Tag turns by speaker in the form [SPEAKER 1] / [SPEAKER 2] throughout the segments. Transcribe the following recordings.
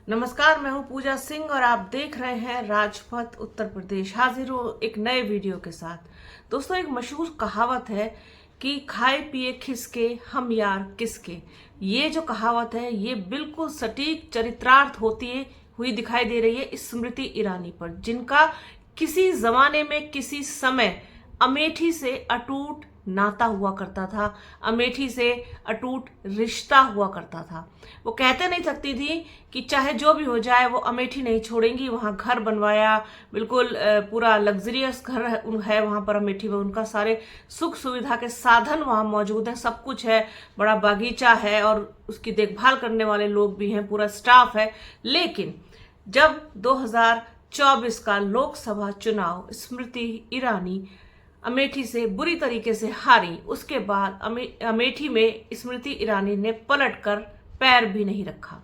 [SPEAKER 1] नमस्कार, मैं हूं पूजा सिंह और आप देख रहे हैं राजपथ उत्तर प्रदेश। हाजिर हूं एक नए वीडियो के साथ। दोस्तों, एक मशहूर कहावत है कि खाए पिए खिसके हम यार किसके। ये जो कहावत है ये बिल्कुल सटीक चरित्रार्थ होती हुई दिखाई दे रही है स्मृति ईरानी पर, जिनका किसी जमाने में किसी समय अमेठी से अटूट नाता हुआ करता था, अमेठी से अटूट रिश्ता हुआ करता था। वो कहते नहीं सकती थी कि चाहे जो भी हो जाए वो अमेठी नहीं छोड़ेंगी। वहां घर बनवाया, बिल्कुल पूरा लग्जरियस घर है वहां पर अमेठी में। उनका सारे सुख सुविधा के साधन वहां मौजूद है, सब कुछ है, बड़ा बागीचा है और उसकी देखभाल करने वाले लोग भी हैं, पूरा स्टाफ है। लेकिन जब 2024 का लोकसभा चुनाव स्मृति ईरानी अमेठी से बुरी तरीके से हारी, उसके बाद अमेठी में स्मृति ईरानी ने पलटकर पैर भी नहीं रखा।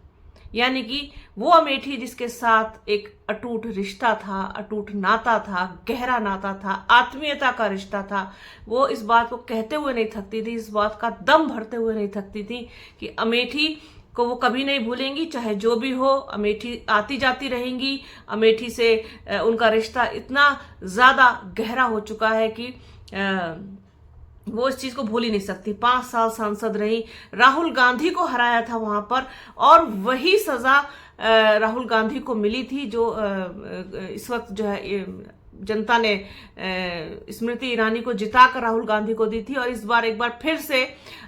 [SPEAKER 1] यानी कि वो अमेठी जिसके साथ एक अटूट रिश्ता था, अटूट नाता था, गहरा नाता था, आत्मीयता का रिश्ता था, वो इस बात को कहते हुए नहीं थकती थी, इस बात का दम भरते हुए नहीं थकती थी कि अमेठी को वो कभी नहीं भूलेंगी, चाहे जो भी हो। अमेठी आती जाती रहेंगी। अमेठी से उनका रिश्ता इतना ज्यादा गहरा हो चुका है कि वो इस चीज को भूल ही नहीं सकती। 5 साल सांसद रही, राहुल गांधी को हराया था वहां पर, और वही सजा राहुल गांधी को मिली थी जो इस वक्त जो है जनता ने स्मृति ईरानी को जिताकर राहुल गांधी को दी थी। और इस बार एक बार फिर से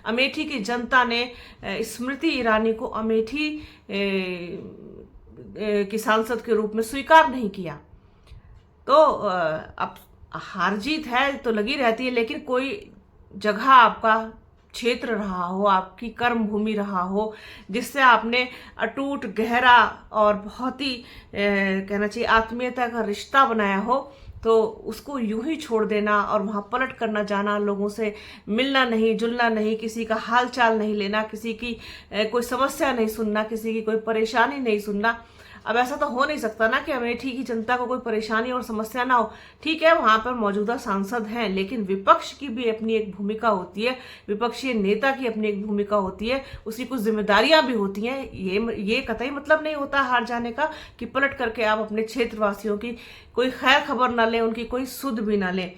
[SPEAKER 1] अमेठी की जनता ने स्मृति ईरानी को अमेठी की सांसद के रूप में स्वीकार नहीं किया। तो अब हार जीत है तो लगी रहती है, लेकिन कोई जगह आपका क्षेत्र रहा हो, आपकी कर्म भूमि रहा हो, जिससे आपने अटूट गहरा और बहुत ही कहना चाहिए आत्मीयता का रिश्ता बनाया हो, तो उसको यूं ही छोड़ देना और वहां पलट करना जाना, लोगों से मिलना नहीं, जुलना नहीं, किसी का हाल चाल नहीं लेना, किसी की कोई समस्या नहीं सुनना, किसी की कोई परेशानी नहीं सुनना। अब ऐसा तो हो नहीं सकता ना कि अमेठी की जनता को कोई परेशानी और समस्या ना हो। ठीक है, वहां पर मौजूदा सांसद हैं, लेकिन विपक्ष की भी अपनी एक भूमिका होती है, विपक्षी नेता की अपनी एक भूमिका होती है, उसकी कुछ जिम्मेदारियां भी होती हैं। ये कतई मतलब नहीं होता हार जाने का कि पलट करके आप अपने क्षेत्रवासियों की कोई खैर खबर ना लें, उनकी कोई सुध भी ना लें।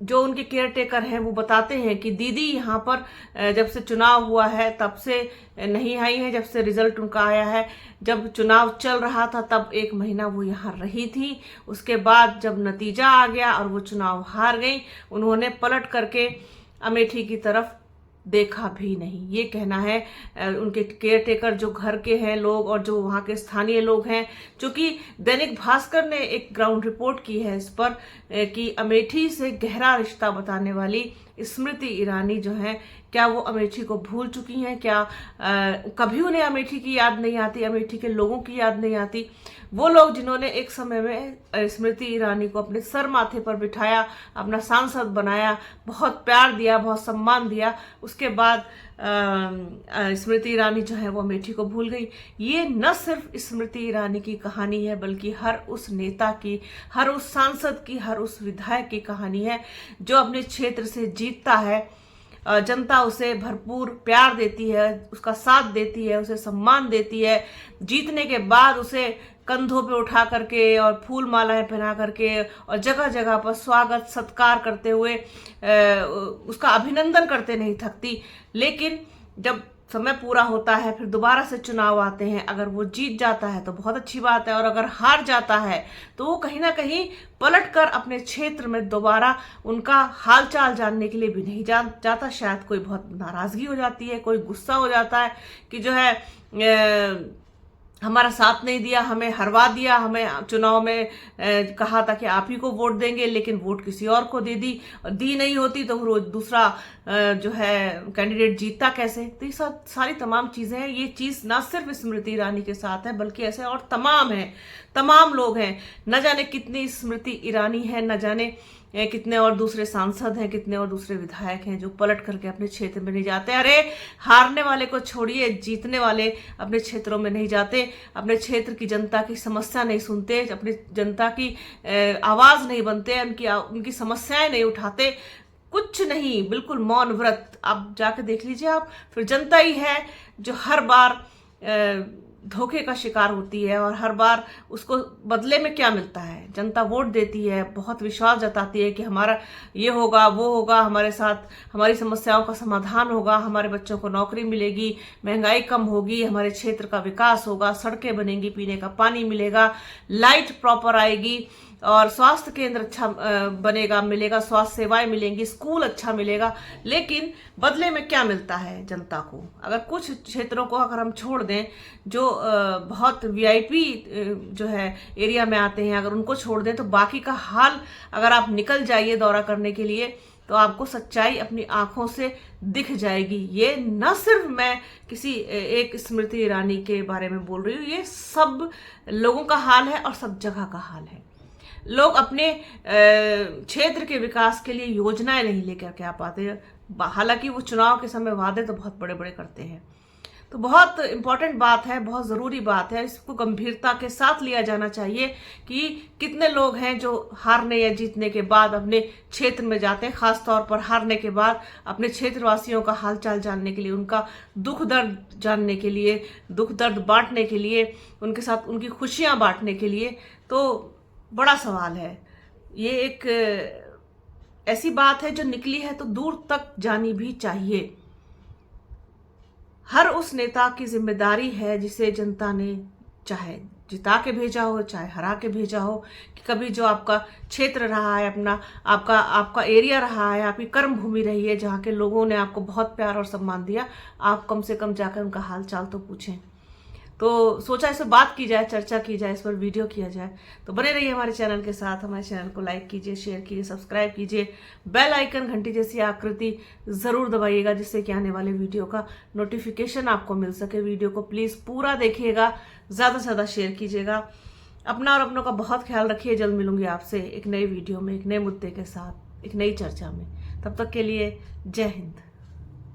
[SPEAKER 1] जो उनके केयर टेकर हैं वो बताते हैं कि दीदी यहाँ पर जब से चुनाव हुआ है तब से नहीं आई है, जब से रिजल्ट उनका आया है। जब चुनाव चल रहा था तब 1 महीना वो यहाँ रही थी, उसके बाद जब नतीजा आ गया और वो चुनाव हार गई, उन्होंने पलट करके अमेठी की तरफ देखा भी नहीं। ये कहना है उनके केयर टेकर जो घर के हैं लोग और जो वहाँ के स्थानीय लोग हैं। क्योंकि दैनिक भास्कर ने एक ग्राउंड रिपोर्ट की है इस पर कि अमेठी से गहरा रिश्ता बताने वाली स्मृति ईरानी जो है, क्या वो अमेठी को भूल चुकी हैं? क्या कभी उन्हें अमेठी की याद नहीं आती, अमेठी के लोगों की याद नहीं आती? वो लोग जिन्होंने एक समय में स्मृति ईरानी को अपने सर माथे पर बिठाया, अपना सांसद बनाया, बहुत प्यार दिया, बहुत सम्मान दिया, उसके बाद स्मृति ईरानी जो है वो अमेठी को भूल गई। ये न सिर्फ स्मृति ईरानी की कहानी है, बल्कि हर उस नेता की, हर उस सांसद की, हर उस विधायक की कहानी है जो अपने क्षेत्र से जीतता है। जनता उसे भरपूर प्यार देती है, उसका साथ देती है, उसे सम्मान देती है। जीतने के बाद उसे कंधों पे उठा करके और फूल मालाएं पहना करके और जगह जगह पर स्वागत सत्कार करते हुए उसका अभिनंदन करते नहीं थकती। लेकिन जब समय पूरा होता है, फिर दोबारा से चुनाव आते हैं, अगर वो जीत जाता है तो बहुत अच्छी बात है, और अगर हार जाता है तो वो कहीं ना कहीं पलट कर अपने क्षेत्र में दोबारा उनका हालचाल जानने के लिए भी नहीं जाता। शायद कोई बहुत नाराजगी हो जाती है, कोई गुस्सा हो जाता है कि जो है हमारा साथ नहीं दिया, हमें हरवा दिया, हमें चुनाव में कहा था कि आप ही को वोट देंगे, लेकिन वोट किसी और को दे दी नहीं होती तो रोज दूसरा जो है कैंडिडेट जीतता कैसे? तो ये सारी तमाम चीजें हैं। ये चीज ना सिर्फ स्मृति ईरानी के साथ है, बल्कि ऐसे और तमाम हैं, तमाम लोग हैं। न जाने कितनी स्मृति ईरानी है, न जाने कितने और दूसरे सांसद हैं, कितने और दूसरे विधायक हैं जो पलट करके अपने क्षेत्र में नहीं जाते। अरे हारने वाले को छोड़िए, जीतने वाले अपने क्षेत्रों में नहीं जाते, अपने क्षेत्र की जनता की समस्या नहीं सुनते, अपनी जनता की आवाज नहीं बनते, उनकी समस्याएं नहीं उठाते, कुछ नहीं, बिल्कुल मौन व्रत। आप जाके देख लीजिए आप, फिर जनता ही है जो हर बार धोखे का शिकार होती है और हर बार उसको बदले में क्या मिलता है, जनता वोट देती है, बहुत विश्वास जताती है कि हमारा ये होगा वो होगा, हमारे साथ हमारी समस्याओं का समाधान होगा, हमारे बच्चों को नौकरी मिलेगी, महंगाई कम होगी, हमारे क्षेत्र का विकास होगा, सड़कें बनेंगी, पीने का पानी मिलेगा, लाइट प्रॉपर आएगी और स्वास्थ्य केंद्र अच्छा बनेगा, मिलेगा, स्वास्थ्य सेवाएं मिलेंगी, स्कूल अच्छा मिलेगा। लेकिन बदले में क्या मिलता है जनता को? अगर कुछ क्षेत्रों को अगर हम छोड़ दें जो बहुत वीआईपी जो है एरिया में आते हैं, अगर उनको छोड़ दें तो बाकी का हाल, अगर आप निकल जाइए दौरा करने के लिए तो आपको सच्चाई अपनी आंखों से दिख जाएगी। ये न सिर्फ मैं किसी एक स्मृति ईरानी के बारे में बोल रही हूँ, ये सब लोगों का हाल है और सब जगह का हाल है। लोग अपने क्षेत्र के विकास के लिए योजनाएं नहीं लेकर के आ पाते, हालांकि वो चुनाव के समय वादे तो बहुत बड़े बड़े करते हैं। तो बहुत इंपॉर्टेंट बात है, बहुत ज़रूरी बात है, इसको गंभीरता के साथ लिया जाना चाहिए कि कितने लोग हैं जो हारने या जीतने के बाद अपने क्षेत्र में जाते हैं, खास तौर पर हारने के बाद अपने क्षेत्रवासियों का हालचाल जानने के लिए, उनका दुख दर्द जानने के लिए, दुख दर्द बांटने के लिए, उनके साथ उनकी खुशियां बांटने के लिए। तो बड़ा सवाल है, ये एक ऐसी बात है जो निकली है तो दूर तक जानी भी चाहिए। हर उस नेता की जिम्मेदारी है जिसे जनता ने चाहे जिता के भेजा हो, चाहे हरा के भेजा हो, कि कभी जो आपका क्षेत्र रहा है, अपना आपका एरिया रहा है, आपकी कर्म भूमि रही है, जहाँ के लोगों ने आपको बहुत प्यार और सम्मान दिया, आप कम से कम जाकर उनका हाल चाल तो पूछें। तो सोचा इस पर बात की जाए, चर्चा की जाए, इस पर वीडियो किया जाए। तो बने रहिए हमारे चैनल के साथ, हमारे चैनल को लाइक कीजिए, शेयर कीजिए, सब्सक्राइब कीजिए, बेल आइकन घंटी जैसी आकृति ज़रूर दबाइएगा जिससे कि आने वाले वीडियो का नोटिफिकेशन आपको मिल सके। वीडियो को प्लीज़ पूरा देखिएगा, ज़्यादा से ज़्यादा शेयर कीजिएगा। अपना और अपनों का बहुत ख्याल रखिए। जल्द मिलूंगी आपसे एक नई वीडियो में, एक नए मुद्दे के साथ, एक नई चर्चा में। तब तक के लिए जय हिंद।